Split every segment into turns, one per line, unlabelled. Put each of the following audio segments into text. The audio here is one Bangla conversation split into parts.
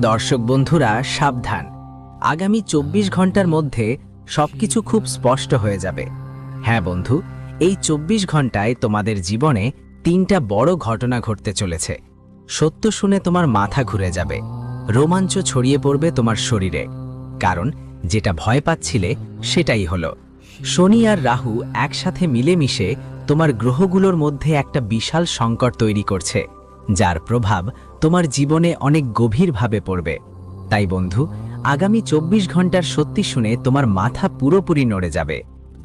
দর্শক বন্ধুরা সাবধান, আগামী ২৪ ঘন্টার মধ্যে সবকিছু খুব স্পষ্ট হয়ে যাবে। হ্যাঁ বন্ধু, এই ২৪ ঘন্টায় তোমাদের জীবনে ৩টা বড় ঘটনা ঘটতে চলেছে। সত্য শুনে তোমার মাথা ঘুরে যাবে, রোমাঞ্চ ছড়িয়ে পড়বে তোমার শরীরে, কারণ যেটা ভয় পাচ্ছিলে সেটাই হলো। শনি আর রাহু একসাথে মিলেমিশে তোমার গ্রহগুলোর মধ্যে একটা বিশাল সংকট তৈরি করছে, যার প্রভাব তোমার জীবনে অনেক গভীরভাবে পড়বে। তাই বন্ধু, আগামী ২৪ ঘন্টার সত্যি শুনে তোমার মাথা পুরোপুরি নড়ে যাবে।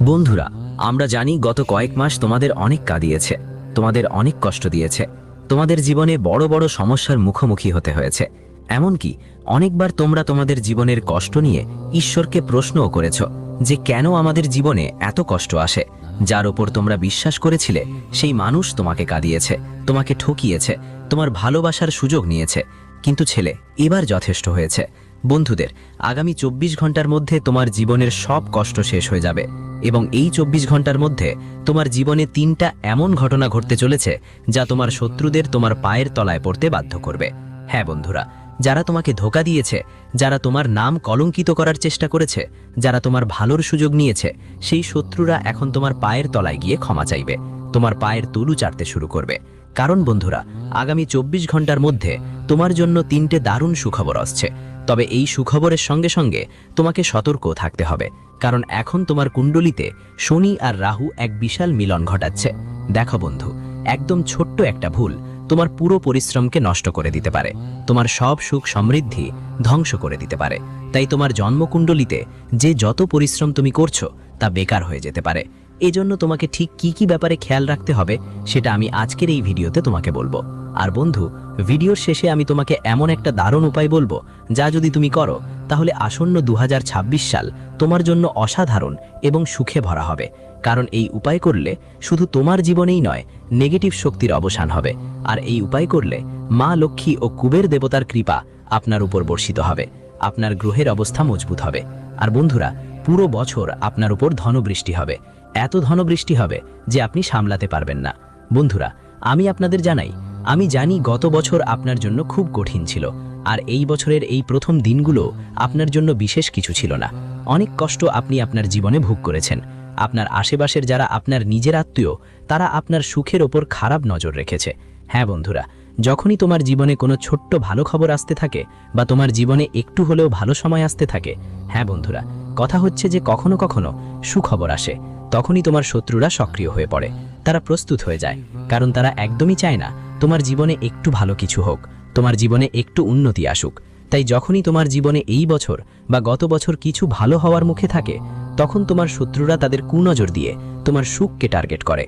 বন্ধুরা, আমরা জানি গত কয়েক মাস তোমাদের অনেক কাঁদিয়েছে, তোমাদের অনেক কষ্ট দিয়েছে, তোমাদের জীবনে বড় বড় সমস্যার মুখোমুখি হতে হয়েছে। এমনকি অনেকবার তোমরা তোমাদের জীবনের কষ্ট নিয়ে ঈশ্বরকে প্রশ্নও করেছ যে কেন আমাদের জীবনে এত কষ্ট আসে। যার ওপর তোমরা বিশ্বাস করেছিলে সেই মানুষ তোমাকে কাঁদিয়েছে, তোমাকে ঠকিয়েছে, তোমার ভালোবাসার সুযোগ নিয়েছে। কিন্তু ছেলে, এবার যথেষ্ট হয়েছে। বন্ধুদের, আগামী ২৪ ঘন্টার মধ্যে তোমার জীবনের সব কষ্ট শেষ হয়ে যাবে, এবং এই ২৪ ঘন্টার মধ্যে তোমার জীবনে ৩টা এমন ঘটনা ঘটতে চলেছে যা তোমার শত্রুদের তোমার পায়ের তলায় পড়তে বাধ্য করবে। হ্যাঁ বন্ধুরা, যারা তোমাকে ধোঁকা দিয়েছে, যারা তোমার নাম কলঙ্কিত করার চেষ্টা করেছে, যারা তোমার ভালোর সুযোগ নিয়েছে, সেই শত্রুরা এখন তোমার পায়ের তলায় গিয়ে ক্ষমা চাইবে, তোমার পায়ের তুলু চাটতে শুরু করবে। কারণ বন্ধুরা, আগামী ২৪ ঘন্টার মধ্যে তোমার জন্য ৩টে দারুণ সুখবর আসছে। তবে এই সুখবরের সঙ্গে সঙ্গে তোমাকে সতর্ক থাকতে হবে, কারণ এখন তোমার কুণ্ডলিতে শনি আর রাহু এক বিশাল মিলন ঘটাচ্ছে। দেখো বন্ধু, একদম ছোট্ট একটা ভুল তোমার পুরো পরিশ্রমকে নষ্ট করে দিতে পারে, তোমার সব সুখ সমৃদ্ধি ধ্বংস করে দিতে পারে। তাই তোমার জন্মকুণ্ডলিতে যে যত পরিশ্রম তুমি করছো তা বেকার হয়ে যেতে পারে। এজন্য তোমাকে ঠিক কি কি ব্যাপারে খেয়াল রাখতে হবে সেটা আমি আজকের এই ভিডিওতে তোমাকে বলবো। আর বন্ধু, ভিডিওর শেষে আমি তোমাকে এমন একটা দারুণ উপায় বলবো যা যদি তুমি করো তাহলে আসন্ন ২০২৬ সাল তোমার জন্য অসাধারণ এবং সুখে ভরা হবে। কারণ এই উপায় করলে শুধু তোমার জীবনেই নয়, নেগেটিভ শক্তির অবসান হবে। আর এই উপায় করলে মা লক্ষ্মী ও কুবের দেবতার কৃপা আপনার উপর বর্ষিত হবে, আপনার গ্রহের অবস্থা মজবুত হবে। আর বন্ধুরা, পুরো বছর আপনার উপর ধনবৃষ্টি হবে, এত ধনবৃষ্টি হবে যে আপনি সামলাতে পারবেন না। বন্ধুরা, আমি আপনাদের জানাই, আমি জানি গত বছর আপনার জন্য খুব কঠিন ছিল, আর এই বছরের এই প্রথম দিনগুলো আপনার জন্য বিশেষ কিছু ছিল না। অনেক কষ্ট আপনি আপনার জীবনে ভোগ করেছেন। আপনার আশেপাশের যারা আপনার নিজের আত্মীয়, তারা আপনার সুখের ওপর খারাপ নজর রেখেছে। হ্যাঁ বন্ধুরা, যখনই তোমার জীবনে কোনো ছোট্ট ভালো খবর আসতে থাকে বা তোমার জীবনে একটু হলেও ভালো সময় আসতে থাকে, হ্যাঁ বন্ধুরা, কথা হচ্ছে যে কখনো কখনো সুখবর আসে, তখনই তোমার শত্রুরা সক্রিয় হয়ে পড়ে। তারা প্রস্তুত হয়ে যায়, কারণ তারা একদমই চায় না তোমার জীবনে একটু ভালো কিছু হোক, তোমার জীবনে একটু উন্নতি আসুক। তাই যখনই তোমার জীবনে এই বছর বা গত বছর কিছু ভালো হওয়ার মুখে থাকে, তখন তোমার শত্রুরা তাদের কুনজর দিয়ে তোমার সুখকে টার্গেট করে।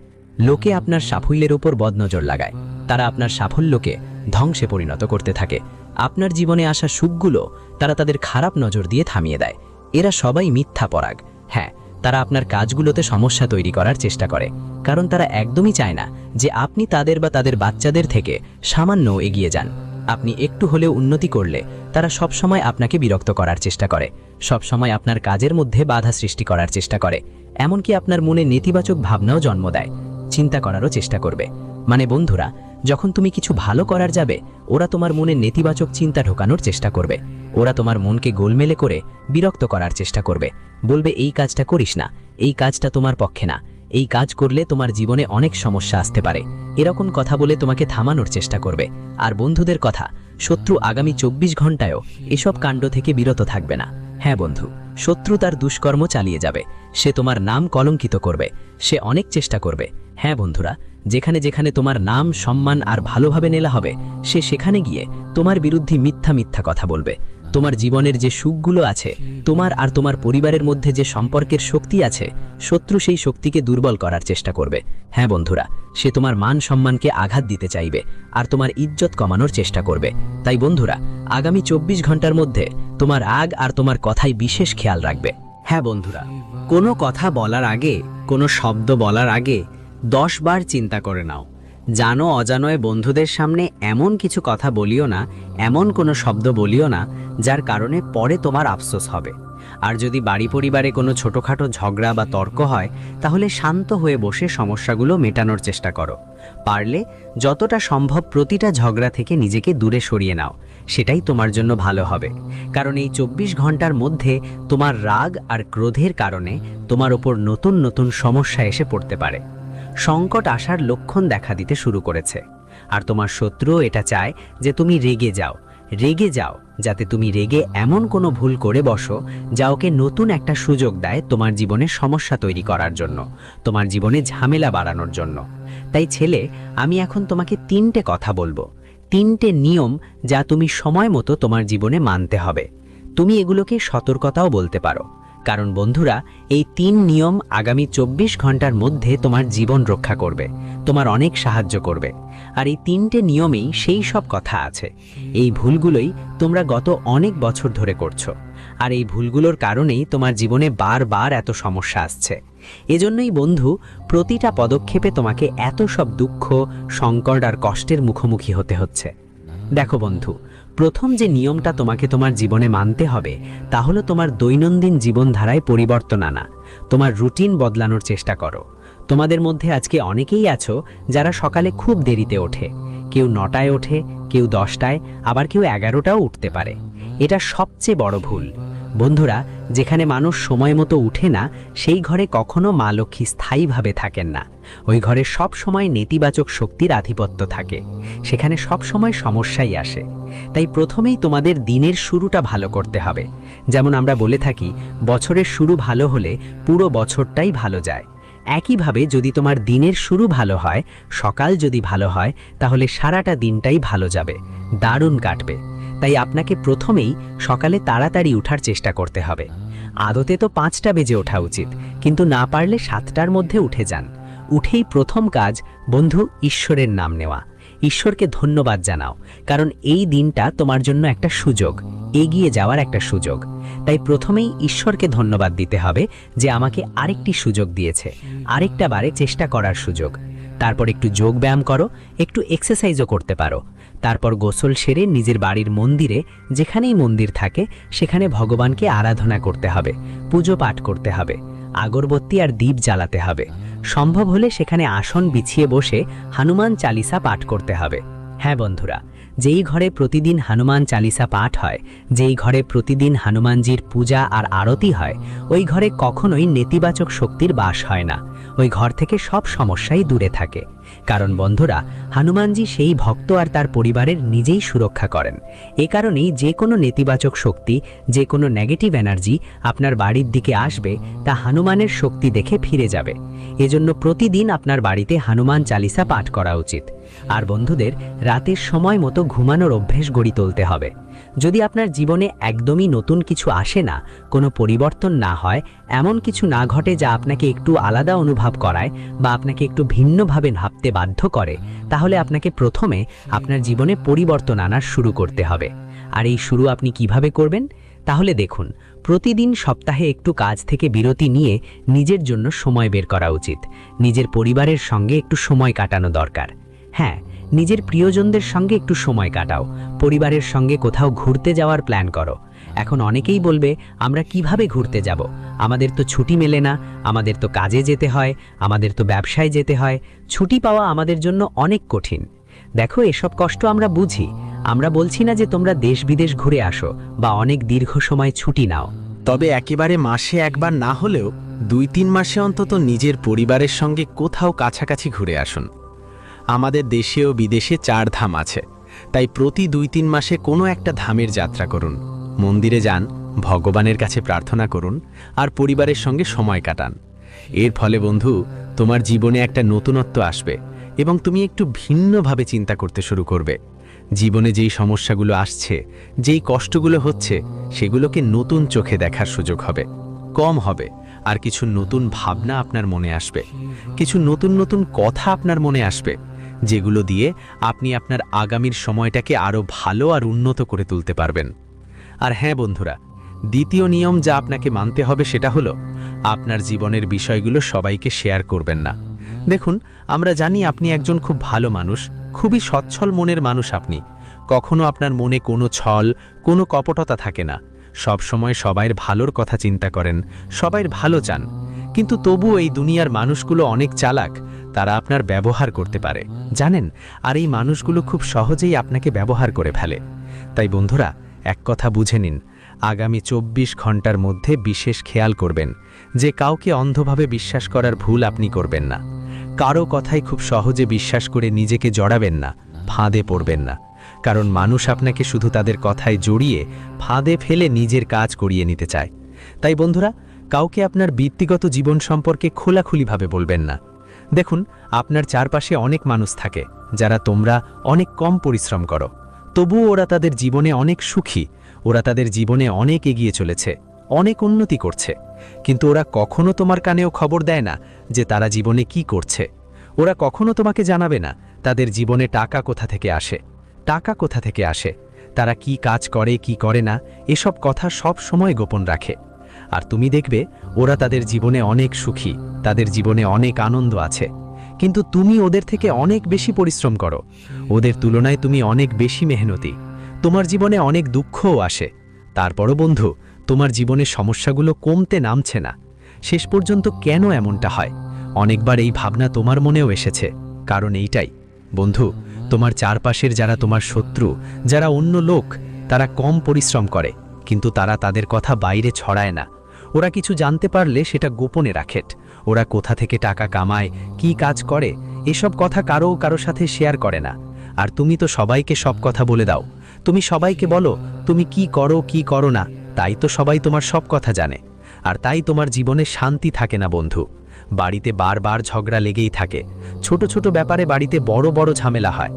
লোকে আপনার সাফল্যের ওপর বদনজর লাগায়, তারা আপনার সাফল্যকে ধ্বংসে পরিণত করতে থাকে। আপনার জীবনে আসা সুখগুলো তারা তাদের খারাপ নজর দিয়ে থামিয়ে দেয়। এরা সবাই মিথ্যা পরাগ। হ্যাঁ, তারা আপনার কাজগুলোতে সমস্যা তৈরি করার চেষ্টা করে, কারণ তারা একদমই চায় না যে আপনি তাদের বা তাদের বাচ্চাদের থেকে সামান্য এগিয়ে যান। আপনি একটু হলেও উন্নতি করলে তারা সবসময় আপনাকে বিরক্ত করার চেষ্টা করে, সবসময় আপনার কাজের মধ্যে বাধা সৃষ্টি করার চেষ্টা করে, এমনকি আপনার মনে নেতিবাচক ভাবনাও জন্ম দেয়, চিন্তা করারও চেষ্টা করবে। মানে বন্ধুরা, যখন তুমি কিছু ভালো করার যাবে, ওরা তোমার মনে নেতিবাচক চিন্তা ঢোকানোর চেষ্টা করবে। ওরা তোমার মনকে গোলমেলে করে বিরক্ত করার চেষ্টা করবে, বলবে এই কাজটা করিস না, এই কাজটা তোমার পক্ষে না, এই কাজ করলে তোমার জীবনে অনেক সমস্যা আসতে পারে, এরকম কথা বলে তোমাকে থামানোর চেষ্টা করবে। আর বন্ধুদের কথা, শত্রু আগামী ২৪ ঘন্টায়ও এসব কাণ্ড থেকে বিরত থাকবে না। হ্যাঁ বন্ধু, শত্রু তার দুষ্কর্ম চালিয়ে যাবে, সে তোমার নাম কলঙ্কিত করবে, সে অনেক চেষ্টা করবে। হ্যাঁ বন্ধুরা, যেখানে যেখানে তোমার নাম, সম্মান আর ভালোভাবে নেওয়া হবে, সে সেখানে গিয়ে তোমার বিরুদ্ধে মিথ্যা মিথ্যা কথা বলবে। তোমার জীবনের যে সুখগুলো আছে, তোমার আর তোমার পরিবারের মধ্যে যে সম্পর্কের শক্তি আছে, শত্রু সেই শক্তিকে দুর্বল করার চেষ্টা করবে। হ্যাঁ বন্ধুরা, সে তোমার মান সম্মানকে আঘাত দিতে চাইবে আর তোমার ইজ্জত কমানোর চেষ্টা করবে। তাই বন্ধুরা, আগামী ২৪ ঘন্টার মধ্যে তোমার রাগ আর তোমার কথায় বিশেষ খেয়াল রাখবে।
হ্যাঁ বন্ধুরা, কোনো কথা বলার আগে, কোনো শব্দ বলার আগে 10 বার চিন্তা করে নাও। জানো অজানয় বন্ধুদের সামনে এমন কিছু কথা বলিও না, এমন কোনো শব্দ বলিও না যার কারণে পরে তোমার আফসোস হবে। আর যদি বাড়ি পরিবারে কোনো ছোটখাটো ঝগড়া বা তর্ক হয় তাহলে শান্ত হয়ে বসে সমস্যাগুলো মেটানোর চেষ্টা করো। পারলে যতটা সম্ভব প্রতিটা ঝগড়া থেকে নিজেকে দূরে সরিয়ে নাও, সেটাই তোমার জন্য ভালো হবে। কারণ এই 24 ঘন্টার মধ্যে তোমার রাগ আর ক্রোধের কারণে তোমার ওপর নতুন নতুন সমস্যা এসে পড়তে পারে। সংকট আসার লক্ষণ দেখা দিতে শুরু করেছে, আর তোমার শত্রু এটা চায় যে তুমি রেগে যাও, যাতে তুমি রেগে এমন কোনো ভুল করে বসো যা ওকে নতুন একটা সুযোগ দেয় তোমার জীবনে সমস্যা তৈরি করার জন্য, তোমার জীবনে ঝামেলা বাড়ানোর জন্য। তাই ছেলে, আমি এখন তোমাকে 3টে কথা বলবো, 3টে নিয়ম যা তুমি সময় মতো তোমার জীবনে মানতে হবে। তুমি এগুলোকে সতর্কতাও বলতে পারো, কারণ বন্ধুরা, এই 3 নিয়ম আগামী 24 ঘন্টার মধ্যে তোমার জীবন রক্ষা করবে, তোমার অনেক সাহায্য করবে। আর এই 3টে নিয়মেই সেই সব কথা আছে। এই ভুলগুলোই তোমরা গত অনেক বছর ধরে করছো, আর এই ভুলগুলোর কারণেই তোমার জীবনে বারবার এত সমস্যা আসছে। এজন্যই বন্ধু, প্রতিটা পদক্ষেপে তোমাকে এত সব দুঃখ, সংকট আর কষ্টের মুখোমুখি হতে হচ্ছে। দেখো বন্ধু, প্রথম যে নিয়মটা তোমাকে তোমার জীবনে মানতে হবে তা হলো তোমার দৈনন্দিন জীবনধারায় পরিবর্তন আনা। তোমার রুটিন বদলানোর চেষ্টা করো। তোমাদের মধ্যে আজকে অনেকেই আছো যারা সকালে খুব দেরিতে ওঠে, কেউ 9টায় ওঠে, কেউ 10টায়, আবার কেউ 11টাও উঠতে পারে। এটা সবচেয়ে বড় ভুল। বন্ধুরা, যেখানে মানুষ সময় মতো উঠে না সেই ঘরে কখনো মা লক্ষ্মী স্থায়ীভাবে থাকেন না। ওই ঘরে সব সময় নেতিবাচক শক্তির আধিপত্য থাকে, সেখানে সব সময় সমস্যাই আসে। তাই প্রথমেই তোমাদের দিনের শুরুটা ভালো করতে হবে। যেমন আমরা বলে থাকি, বছরের শুরু ভালো হলে পুরো বছরটাই ভালো যায়। একইভাবে যদি তোমার দিনের শুরু ভালো হয়, সকাল যদি ভালো হয়, তাহলে সারাটা দিনটাই ভালো যাবে, দারুণ কাটবে। তাই আপনাকে প্রথমেই সকালে তাড়াতাড়ি উঠার চেষ্টা করতে হবে। আদতে তো 5টা বেজে ওঠা উচিত, কিন্তু না পারলে 7টার মধ্যে উঠে যান। উঠেই প্রথম কাজ বন্ধু, ঈশ্বরের নাম নেওয়া। ঈশ্বরকে ধন্যবাদ জানাও, কারণ এই দিনটা তোমার জন্য একটা সুযোগ, এগিয়ে যাওয়ার একটা সুযোগ। তাই প্রথমেই ঈশ্বরকে ধন্যবাদ দিতে হবে যে আমাকে আরেকটি সুযোগ দিয়েছে, আরেকটা বারে চেষ্টা করার সুযোগ। তারপর একটু যোগ ব্যায়াম করো, একটু এক্সারসাইজও করতে পারো। তারপর গোসল সেরে নিজের বাড়ির মন্দিরে, যেখানেই মন্দির থাকে সেখানে ভগবানকে আরাধনা করতে হবে, পুজো পাঠ করতে হবে, আগরবত্তি আর দীপ জ্বালাতে হবে। সম্ভব হলে সেখানে আসন বিছিয়ে বসে হনুমান চালিসা পাঠ করতে হবে। হ্যাঁ বন্ধুরা, যেই ঘরে প্রতিদিন হনুমান চালিসা পাঠ হয়, যেই ঘরে প্রতিদিন হনুমানজির পূজা আর আরতি হয়, ওই ঘরে কখনোই নেতিবাচক শক্তির বাস হয় না। ওই ঘর থেকে সব সমস্যাই দূরে থাকে। কারণ বন্ধুরা, হনুমানজি সেই ভক্ত আর তার পরিবারের নিজেই সুরক্ষা করেন। এ কারণেই যে কোনো নেতিবাচক শক্তি, যে কোনো নেগেটিভ এনার্জি আপনার বাড়ির দিকে আসবে, তা হনুমানের শক্তি দেখে ফিরে যাবে। এজন্য প্রতিদিন আপনার বাড়িতে হনুমান চালিসা পাঠ করা উচিত। আর বন্ধুদের, রাতের সময় মতো ঘুমানোর অভ্যেস গড়ে তুলতে হবে। যদি আপনার জীবনে একদমই নতুন কিছু আসে না, কোনো পরিবর্তন না হয়, এমন কিছু না ঘটে যা আপনাকে একটু আলাদা অনুভব করায় বা আপনাকে একটু ভিন্নভাবে ভাবতে বাধ্য করে, তাহলে আপনাকে প্রথমে আপনার জীবনে পরিবর্তন আনার শুরু করতে হবে। আর এই শুরু আপনি কিভাবে করবেন? তাহলে দেখুন, প্রতিদিন সপ্তাহে একটু কাজ থেকে বিরতি নিয়ে নিজের জন্য সময় বের করা উচিত। নিজের পরিবারের সঙ্গে একটু সময় কাটানো দরকার। হ্যাঁ, নিজের প্রিয়জনদের সঙ্গে একটু সময় কাটাও, পরিবারের সঙ্গে কোথাও ঘুরতে যাওয়ার প্ল্যান করো। এখন অনেকেই বলবে, আমরা কিভাবে ঘুরতে যাব? আমাদের তো ছুটি মেলে না, আমাদের তো কাজে যেতে হয়, আমাদের তো ব্যবসায় যেতে হয়, ছুটি পাওয়া আমাদের জন্য অনেক কঠিন। দেখো, এসব কষ্ট আমরা বুঝি। আমরা বলছি না যে তোমরা দেশ বিদেশ ঘুরে আসো বা অনেক দীর্ঘ সময় ছুটি নাও,
তবে একেবারে মাসে একবার না হলেও 2-3 মাসে অন্তত নিজের পরিবারের সঙ্গে কোথাও কাছাকাছি ঘুরে আসুন। আমাদের দেশে ও বিদেশে 4 ধাম আছে, তাই প্রতি 2-3 মাসে কোনো একটা ধামের যাত্রা করুন, মন্দিরে যান, ভগবানের কাছে প্রার্থনা করুন আর পরিবারের সঙ্গে সময় কাটান। এর ফলে বন্ধু, তোমার জীবনে একটা নতুনত্ব আসবে এবং তুমি একটু ভিন্নভাবে চিন্তা করতে শুরু করবে। জীবনে যেই সমস্যাগুলো আসছে, যেই কষ্টগুলো হচ্ছে, সেগুলোকে নতুন চোখে দেখার সুযোগ হবে, কম হবে। আর কিছু নতুন ভাবনা আপনার মনে আসবে, কিছু নতুন নতুন কথা আপনার মনে আসবে, যেগুলো দিয়ে আপনি আপনার আগামীর সময়টাকে আরও ভালো আর উন্নত করে তুলতে পারবেন। আর হ্যাঁ বন্ধুরা, দ্বিতীয় নিয়ম যা আপনাকে মানতে হবে সেটা হলো, আপনার জীবনের বিষয়গুলো সবাইকে শেয়ার করবেন না। দেখুন, আমরা জানি আপনি একজন খুব ভালো মানুষ, খুবই সচ্ছল মনের মানুষ। আপনি কখনো আপনার মনে কোনো ছল, কোনো কপটতা থাকে না। সব সময় সবাইর ভালোর কথা চিন্তা করেন, সবাইর ভালো চান, কিন্তু তবুও এই দুনিয়ার মানুষগুলো অনেক চালাক। তারা আপনার ব্যবহার করতে পারে, জানেন, আর এই মানুষগুলো খুব সহজেই আপনাকে ব্যবহার করে ফেলে। তাই বন্ধুরা, এক কথা বুঝে নিন, আগামী 24 ঘন্টার মধ্যে বিশেষ খেয়াল করবেন যে কাউকে অন্ধভাবে বিশ্বাস করার ভুল আপনি করবেন না। কারো কথাই খুব সহজে বিশ্বাস করে নিজেকে জড়াবেন না, ফাঁদে পড়বেন না, কারণ মানুষ আপনাকে শুধু তাদের কথায় জড়িয়ে ফাঁদে ফেলে নিজের কাজ করিয়ে নিতে চায়। তাই বন্ধুরা, কাউকে আপনার ব্যক্তিগত জীবন সম্পর্কে খোলাখুলিভাবে বলবেন না। দেখুন, আপনার চারপাশে অনেক মানুষ থাকে যারা তোমরা অনেক কম পরিশ্রম করো, তবুও ওরা তাদের জীবনে অনেক সুখী, ওরা তাদের জীবনে অনেক এগিয়ে চলেছে, অনেক উন্নতি করছে, কিন্তু ওরা কখনো তোমার কানেও খবর দেয় না যে তারা জীবনে কি করছে। ওরা কখনো তোমাকে জানাবে না তাদের জীবনে টাকা কোথা থেকে আসে, টাকা কোথা থেকে আসে, তারা কি কাজ করে কি করে না, এসব কথা সব সময় গোপন রাখে। আর তুমি দেখবে ওরা তাদের জীবনে অনেক সুখী, তাদের জীবনে অনেক আনন্দ আছে, কিন্তু তুমি ওদের থেকে অনেক বেশি পরিশ্রম করো, ওদের তুলনায় তুমি অনেক বেশি মেহনতি, তোমার জীবনে অনেক দুঃখও আসে। তারপরও বন্ধু, তোমার জীবনের সমস্যাগুলো কমতে নামছে না। শেষ পর্যন্ত কেন এমনটা হয়? অনেকবার এই ভাবনা তোমার মনেও এসেছে। কারণ এইটাই বন্ধু, তোমার চারপাশের যারা তোমার শত্রু, যারা অন্য লোক, তারা কম পরিশ্রম করে, কিন্তু তারা তাদের কথা বাইরে ছড়ায় না। ওরা কিছু জানতে পারলে সেটা গোপনে রাখে। ওরা কোথা থেকে টাকা কামায়, কি কাজ করে, এসব কথা কারো সাথে শেয়ার করে না। আর তুমি তো সবাইকে সব কথা বলে দাও, তুমি সবাইকে বলো তুমি কি করো না, তাই তো সবাই তোমার সব কথা জানে। আর তাই তোমার জীবনে শান্তি থাকে না বন্ধু। বাড়িতে বারবার ঝগড়া লেগেই থাকে, ছোট ছোট ব্যাপারে বাড়িতে বড় বড় ঝামেলা হয়।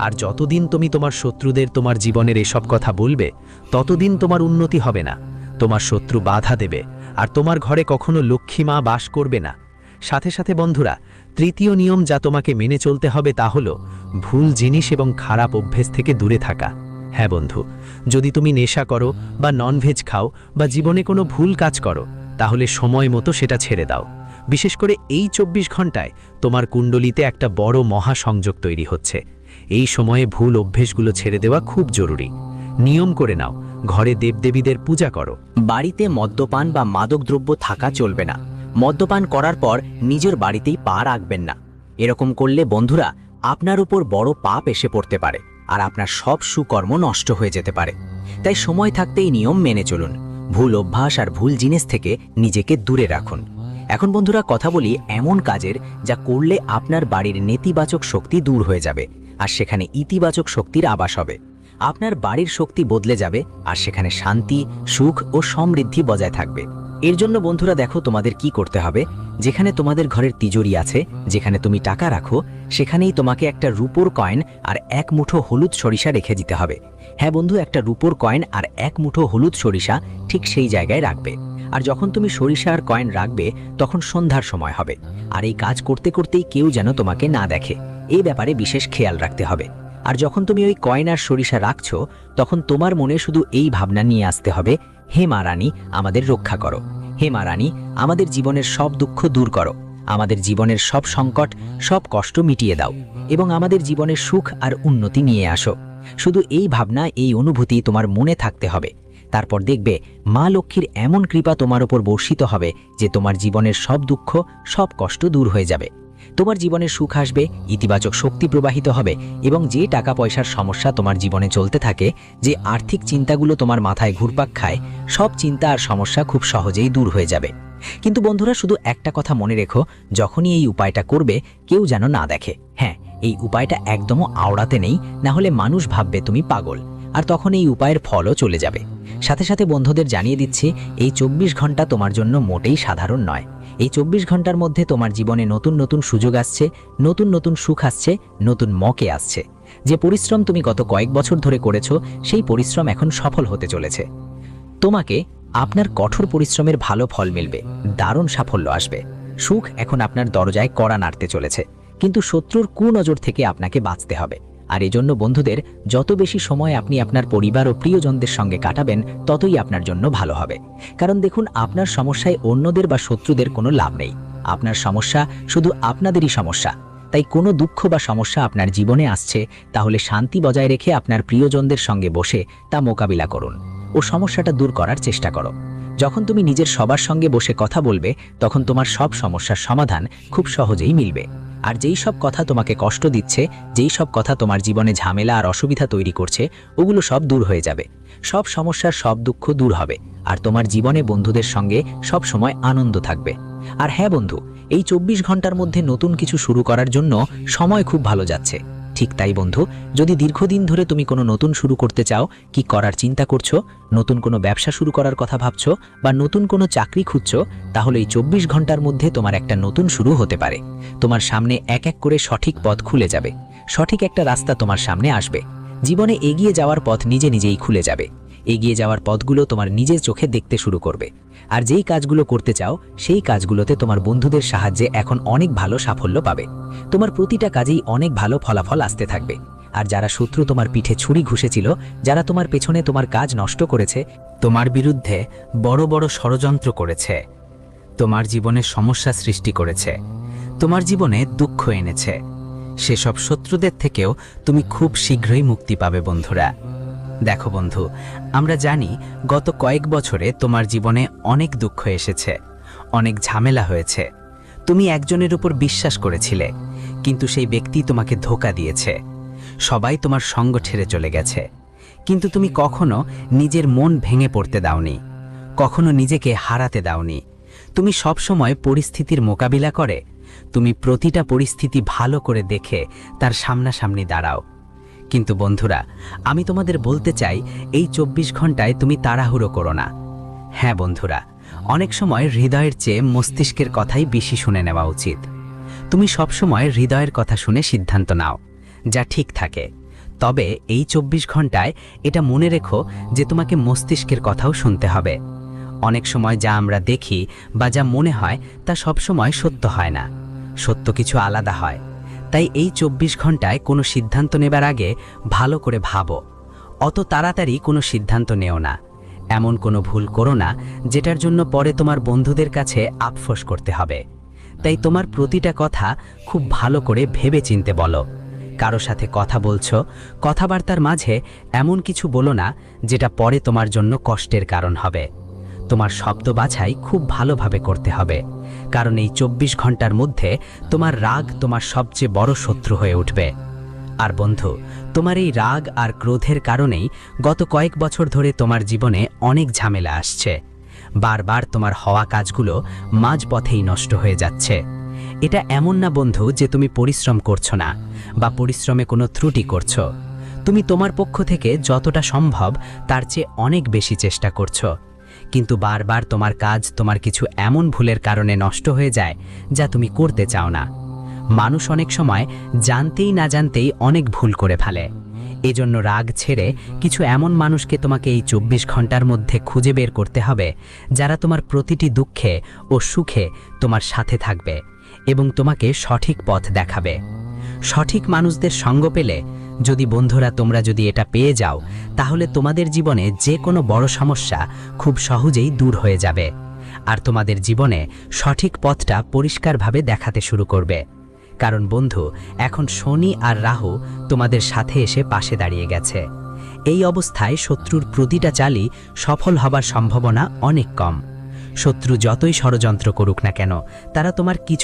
আর যতদিন তুমি তোমার শত্রুদের তোমার জীবনের এসব কথা বলবে, ততদিন তোমার উন্নতি হবে না। তোমার শত্রু বাধা দেবে, আর তোমার ঘরে কখনো লক্ষ্মী মা বাস করবে না। সাথে সাথে বন্ধুরা, তৃতীয় নিয়ম যা তোমাকে মেনে চলতে হবে তা হলো ভুল জিনিস এবং খারাপ অভ্যেস থেকে দূরে থাকা। হ্যাঁ বন্ধু, যদি তুমি নেশা করো বা ননভেজ খাও বা জীবনে কোনো ভুল কাজ করো, তাহলে সময় মতো সেটা ছেড়ে দাও। বিশেষ করে এই 24 ঘন্টায় তোমার কুণ্ডলিতে একটা বড় মহাসংযোগ তৈরি হচ্ছে। এই সময়ে ভুল অভ্যেসগুলো ছেড়ে দেওয়া খুব জরুরি। নিয়ম করে নাও, ঘরে দেবদেবীদের পূজা করো।
বাড়িতে মদ্যপান বা মাদকদ্রব্য থাকা চলবে না। মদ্যপান করার পর নিজের বাড়িতেই পা রাখবেন না। এরকম করলে বন্ধুরা, আপনার উপর বড় পাপ এসে পড়তে পারে, আর আপনার সব সুকর্ম নষ্ট হয়ে যেতে পারে। তাই সময় থাকতেই নিয়ম মেনে চলুন। ভুল অভ্যাস আর ভুল জিনিস থেকে নিজেকে দূরে রাখুন। এখন বন্ধুরা, কথা বলি এমন কাজের যা করলে আপনার বাড়ির নেতিবাচক শক্তি দূর হয়ে যাবে, আর সেখানে ইতিবাচক শক্তির আবাস হবে। আপনার বাড়ির শক্তি বদলে যাবে, আর সেখানে শান্তি, সুখ ও সমৃদ্ধি বজায় থাকবে। এর জন্য বন্ধুরা দেখো, তোমাদের কি করতে হবে। যেখানে তোমাদের ঘরের তিজোরি আছে, যেখানে তুমি টাকা রাখো, সেখানেই তোমাকে একটা রূপোর কয়েন আর 1 মুঠো হলুদ সরিষা রেখে দিতে হবে। হ্যাঁ বন্ধু, একটা রূপোর কয়েন আর 1 মুঠো হলুদ সরিষা ঠিক সেই জায়গায় রাখবে। আর যখন তুমি সরিষা আর কয়েন রাখবে, তখন সন্ধ্যার সময় হবে। আর এই কাজ করতে করতেই কেউ যেন তোমাকে না দেখে, এই ব্যাপারে বিশেষ খেয়াল রাখতে হবে। আর যখন তুমি ওই কয়েন আর সরিষা রাখছো, তখন তোমার মনে শুধু এই ভাবনা নিয়ে আসতে হবে, হে মা রানী, আমাদের রক্ষা করো। হে মা রানী, আমাদের জীবনের সব দুঃখ দূর করো, আমাদের জীবনের সব সংকট, সব কষ্ট মিটিয়ে দাও, এবং আমাদের জীবনের সুখ আর উন্নতি নিয়ে আসো। শুধু এই ভাবনা, এই অনুভূতি তোমার মনে থাকতে হবে। তারপর দেখবে মা লক্ষ্মীর এমন কৃপা তোমার উপর বর্ষিত হবে যে তোমার জীবনের সব দুঃখ, সব কষ্ট দূর হয়ে যাবে। তোমার জীবনে সুখ আসবে, ইতিবাচক শক্তি প্রবাহিত হবে, এবং যে টাকা পয়সার সমস্যা তোমার জীবনে চলতে থাকে, যে আর্থিক চিন্তাগুলো তোমার মাথায় ঘুরপাক খায়, সব চিন্তা আর সমস্যা খুব সহজেই দূর হয়ে যাবে। কিন্তু বন্ধুরা, শুধু একটা কথা মনে রেখো, যখনই এই উপায়টা করবে, কেউ যেন না দেখে। হ্যাঁ, এই উপায়টা একদমও আওড়াতে নেই, না হলে মানুষ ভাববে তুমি পাগল, আর তখন এই উপায়ের ফলও চলে যাবে। সাথে সাথে বন্ধুদের জানিয়ে দিচ্ছি, এই 24 ঘন্টা তোমার জন্য মোটেই সাধারণ নয়। এই 24 ঘন্টার মধ্যে তোমার জীবনে নতুন নতুন সুযোগ আসছে, নতুন নতুন সুখ আসছে, নতুন মকে আসছে। যে পরিশ্রম তুমি গত কয়েক বছর ধরে করেছো, সেই পরিশ্রম এখন সফল হতে চলেছে। তোমাকে আপনার কঠোর পরিশ্রমের ভালো ফল মিলবে, দারুণ সাফল্য আসবে। সুখ এখন আপনার দরজায় কড়া নাড়তে চলেছে, কিন্তু শত্রুর কুনজর থেকে আপনাকে বাঁচতে হবে। আর এজন্য বন্ধুদের, যত বেশি সময় আপনি আপনার পরিবার ও প্রিয়জনদের সঙ্গে কাটাবেন, ততই আপনার জন্য ভালো হবে। কারণ দেখুন, আপনার সমস্যায় অন্যদের বা শত্রুদের কোনো লাভ নেই। আপনার সমস্যা শুধু আপনাদেরই সমস্যা। তাই কোনো দুঃখ বা সমস্যা আপনার জীবনে আসছে, তাহলে শান্তি বজায় রেখে আপনার প্রিয়জনদের সঙ্গে বসে তা মোকাবিলা করুন। ও সমস্যাটা দূর করার চেষ্টা করো। যখন তুমি নিজের সবার সঙ্গে বসে কথা বলবে, তখন তোমার সব সমস্যার সমাধান খুব সহজেই মিলবে। আর যেই সব কথা তোমাকে কষ্ট দিচ্ছে, যেই সব কথা তোমার জীবনে ঝামেলা আর অসুবিধা তৈরি করছে, ওগুলো সব দূর হয়ে যাবে। সব সমস্যার সব দুঃখ দূর হবে, আর তোমার জীবনে বন্ধুদের সঙ্গে সব সময় আনন্দ থাকবে। আর হ্যাঁ বন্ধু, এই 24 ঘন্টার মধ্যে নতুন কিছু শুরু করার জন্য সময় খুব ভালো যাচ্ছে। ঠিক তাই বন্ধু, যদি দীর্ঘদিন ধরে তুমি কোনো নতুন শুরু করতে চাও, কি করার চিন্তা করছো, নতুন কোনো ব্যবসা শুরু করার কথা ভাবছো, বা নতুন কোনো চাকরি খুঁজছো, তাহলে এই 24 ঘন্টার মধ্যে তোমার একটা নতুন শুরু হতে পারে। তোমার সামনে এক এক করে সঠিক পথ খুলে যাবে, সঠিক একটা রাস্তা তোমার সামনে আসবে। জীবনে এগিয়ে যাওয়ার পথ নিজে নিজেই খুলে যাবে। এগিয়ে যাওয়ার পথগুলো তোমার নিজের চোখে দেখতে শুরু করবে। আর যেই কাজগুলো করতে চাও, সেই কাজগুলোতে তোমার বন্ধুদের সাহায্যে এখন অনেক ভালো সাফল্য পাবে। তোমার প্রতিটা কাজেই অনেক ভালো ফলাফল আসতে থাকবে। আর যারা শত্রু তোমার পিঠে ছুরি ঘুষেছিল, যারা তোমার পেছনে তোমার কাজ নষ্ট করেছে, তোমার বিরুদ্ধে বড় বড় ষড়যন্ত্র করেছে, তোমার জীবনে সমস্যা সৃষ্টি করেছে, তোমার জীবনে দুঃখ এনেছে, সেসব শত্রুদের থেকেও তুমি খুব শীঘ্রই মুক্তি পাবে বন্ধুরা। দেখো বন্ধু, আমরা জানি গত কয়েক বছরে তোমার জীবনে অনেক দুঃখ এসেছে, অনেক ঝামেলা হয়েছে। তুমি একজনের উপর বিশ্বাস করেছিলে, কিন্তু সেই ব্যক্তি তোমাকে ধোঁকা দিয়েছে। সবাই তোমার সঙ্গ ছেড়ে চলে গেছে, কিন্তু তুমি কখনো নিজের মন ভেঙে পড়তে দাওনি, কখনো নিজেকে হারাতে দাওনি। তুমি সবসময় পরিস্থিতির মোকাবিলা করে, তুমি প্রতিটা পরিস্থিতি ভালো করে দেখে তার সামনাসামনি দাঁড়াও। কিন্তু বন্ধুরা, আমি তোমাদের বলতে চাই, এই 24 ঘন্টায় তুমি তাড়াহুড়ো করো না। হ্যাঁ বন্ধুরা, অনেক সময় হৃদয়ের চেয়ে মস্তিষ্কের কথাই বেশি শুনে নেওয়া উচিত। তুমি সবসময় হৃদয়ের কথা শুনে সিদ্ধান্ত নাও, যা ঠিক থাকে। তবে এই 24 ঘন্টায় এটা মনে রেখো যে তোমাকে মস্তিষ্কের কথাও শুনতে হবে। অনেক সময় যা আমরা দেখি বা যা মনে হয়, তা সবসময় সত্য হয় না। সত্য কিছু আলাদা হয়। তাই এই 24 ঘন্টায় কোনো সিদ্ধান্ত নেবার আগে ভালো করে ভাবো। অত তাড়াতাড়ি কোনো সিদ্ধান্ত নেও না। এমন কোনো ভুল করো না যেটার জন্য পরে তোমার বন্ধুদের কাছে আফসোস করতে হবে। তাই তোমার প্রতিটা কথা খুব ভালো করে ভেবে চিনতে বলো। কারো সাথে কথা বলছো, কথাবার্তার মাঝে এমন কিছু বলো না যেটা পরে তোমার জন্য কষ্টের কারণ হবে। তোমার শব্দ বাছাই খুব ভালোভাবে করতে হবে, কারণ এই 24 ঘন্টার মধ্যে তোমার রাগ তোমার সবচেয়ে বড় শত্রু হয়ে উঠবে। আর বন্ধু, তোমার এই রাগ আর ক্রোধের কারণেই গত কয়েক বছর ধরে তোমার জীবনে অনেক ঝামেলা আসছে। বারবার তোমার হওয়া কাজগুলো মাঝপথেই নষ্ট হয়ে যাচ্ছে। এটা এমন না বন্ধু যে তুমি পরিশ্রম করছো না বা পরিশ্রমে কোনো ত্রুটি করছো। তুমি তোমার পক্ষ থেকে যতটা সম্ভব তার চেয়ে অনেক বেশি চেষ্টা করছো, কিন্তু বারবার তোমার কাজ তোমার কিছু এমন ভুলের কারণে নষ্ট হয়ে যায় যা তুমি করতে চাও না। মানুষ অনেক সময় জানতেই না জানতেই অনেক ভুল করে ফেলে। এজন্য রাগ ছেড়ে কিছু এমন মানুষকে তোমাকে এই 24 ঘন্টার মধ্যে খুঁজে বের করতে হবে, যারা তোমার প্রতিটি দুঃখে ও সুখে তোমার সাথে থাকবে এবং তোমাকে সঠিক পথ দেখাবে। সঠিক মানুষদের সঙ্গ পেলে, যদি বন্ধুরা তোমরা যদি এটা পেয়ে যাও, তাহলে তোমাদের জীবনে যে কোনো বড় সমস্যা খুব সহজেই দূর হয়ে যাবে, আর তোমাদের জীবনে সঠিক পথটা পরিষ্কারভাবে দেখাতে শুরু করবে। কারণ বন্ধু, এখন শনি আর রাহু তোমাদের সাথে এসে পাশে দাঁড়িয়ে গেছে। এই অবস্থায় শত্রুর প্রতিটা চালই সফল হবার সম্ভাবনা অনেক কম। শত্রু যতই ষড়যন্ত্র করুক না কেন, তারা তোমার কিছু